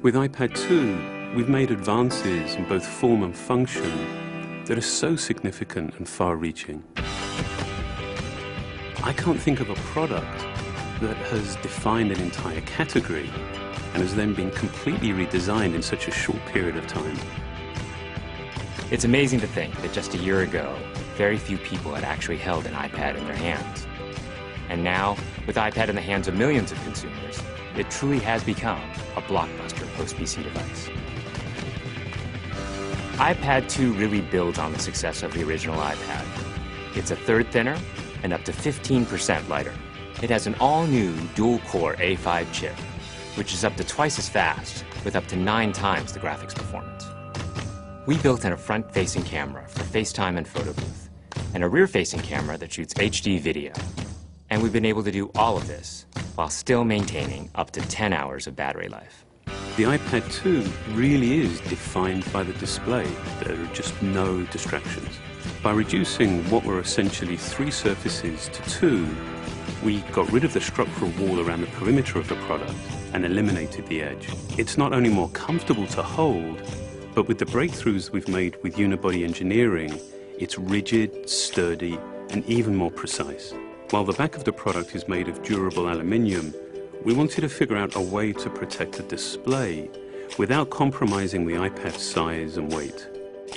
With iPad 2, we've made advances in both form and function that are so significant and far-reaching. I can't think of a product that has defined an entire category and has then been completely redesigned in such a short period of time. It's amazing to think that just a year ago, very few people had actually held an iPad in their hands. And now, with iPad in the hands of millions of consumers, it truly has become a blockbuster post-PC device. iPad 2 really builds on the success of the original iPad. It's a third thinner and up to 15% lighter. It has an all-new dual-core A5 chip, which is up to twice as fast, with up to 9 times the graphics performance. We built in a front-facing camera for FaceTime and photo booth, and a rear-facing camera that shoots HD video. And we've been able to do all of this while still maintaining up to 10 hours of battery life. The iPad 2 really is defined by the display. There are just no distractions. By reducing what were essentially 3 surfaces to 2, we got rid of the structural wall around the perimeter of the product and eliminated the edge. It's not only more comfortable to hold, but with the breakthroughs we've made with unibody engineering, it's rigid, sturdy, and even more precise. While the back of the product is made of durable aluminium, we wanted to figure out a way to protect the display without compromising the iPad's size and weight.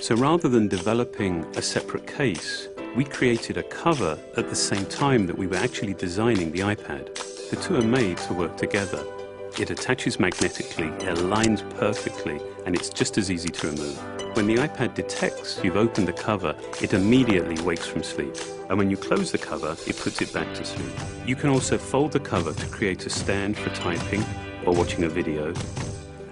So rather than developing a separate case, we created a cover at the same time that we were actually designing the iPad. The two are made to work together. It attaches magnetically, it aligns perfectly, and it's just as easy to remove. When the iPad detects you've opened the cover, it immediately wakes from sleep. And when you close the cover, it puts it back to sleep. You can also fold the cover to create a stand for typing or watching a video.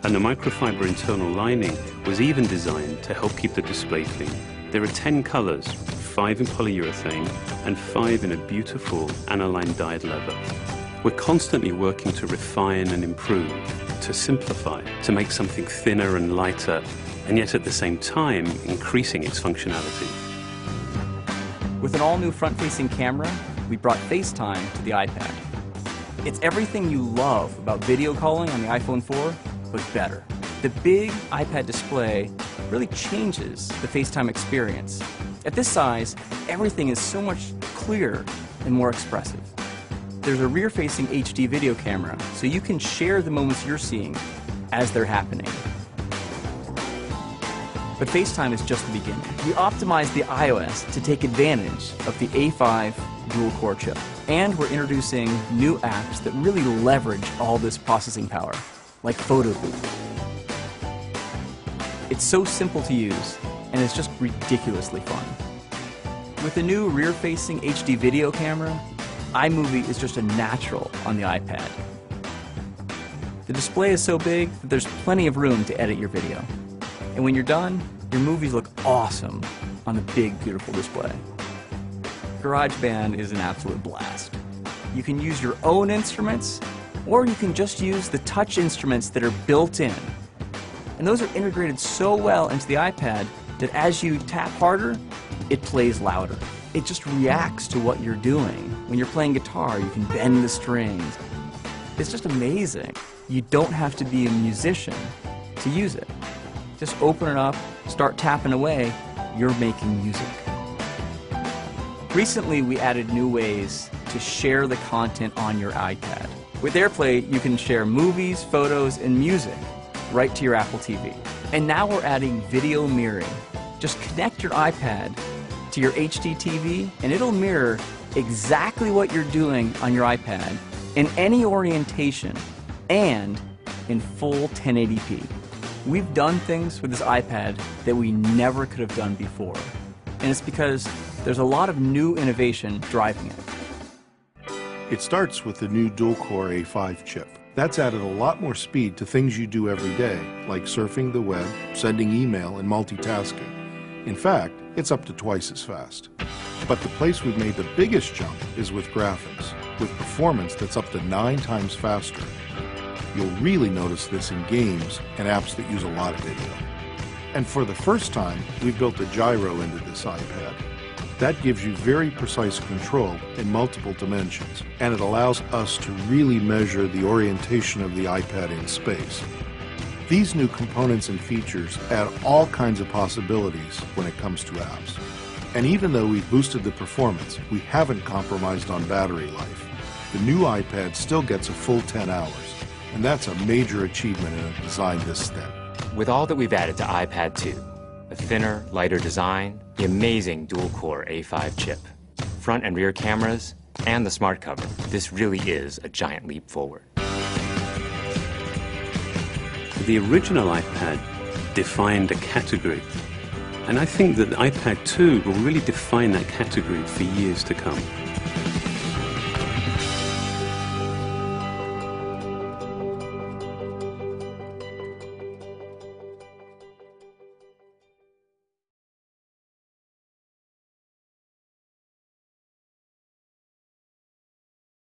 And the microfiber internal lining was even designed to help keep the display clean. There are 10 colors, 5 in polyurethane and 5 in a beautiful aniline dyed leather. We're constantly working to refine and improve, to simplify, to make something thinner and lighter, and yet at the same time increasing its functionality. With an all-new front-facing camera, we brought FaceTime to the iPad. It's everything you love about video calling on the iPhone 4, but better. The big iPad display really changes the FaceTime experience. At this size, everything is so much clearer and more expressive. There's a rear-facing HD video camera, so you can share the moments you're seeing as they're happening. But FaceTime is just the beginning. We optimized the iOS to take advantage of the A5 dual-core chip. And we're introducing new apps that really leverage all this processing power, like Photo Booth. It's so simple to use, and it's just ridiculously fun. With the new rear-facing HD video camera, iMovie is just a natural on the iPad. The display is so big that there's plenty of room to edit your video. And when you're done, your movies look awesome on the big, beautiful display. GarageBand is an absolute blast. You can use your own instruments, or you can just use the touch instruments that are built in. And those are integrated so well into the iPad that as you tap harder, it plays louder. It just reacts to what you're doing. When you're playing guitar, you can bend the strings. It's just amazing. You don't have to be a musician to use it. Just open it up, start tapping away, you're making music. Recently, we added new ways to share the content on your iPad. With AirPlay, you can share movies, photos, and music right to your Apple TV. And now we're adding video mirroring. Just connect your iPad to your HD TV, and it'll mirror exactly what you're doing on your iPad in any orientation and in full 1080p. We've done things with this iPad that we never could have done before, and it's because there's a lot of new innovation driving it. It starts with the new dual-core A5 chip. That's added a lot more speed to things you do every day, like surfing the web, sending email, and multitasking. In fact, it's up to twice as fast. But the place we've made the biggest jump is with graphics, with performance that's up to 9 times faster. You'll really notice this in games and apps that use a lot of video. And for the first time, we've built a gyro into this iPad. That gives you very precise control in multiple dimensions, and it allows us to really measure the orientation of the iPad in space. These new components and features add all kinds of possibilities when it comes to apps. And even though we've boosted the performance, we haven't compromised on battery life. The new iPad still gets a full 10 hours, and that's a major achievement in a design this thin. With all that we've added to iPad 2, a thinner, lighter design, the amazing dual-core A5 chip, front and rear cameras, and the smart cover, this really is a giant leap forward. The original iPad defined a category, and I think that the iPad 2 will really define that category for years to come.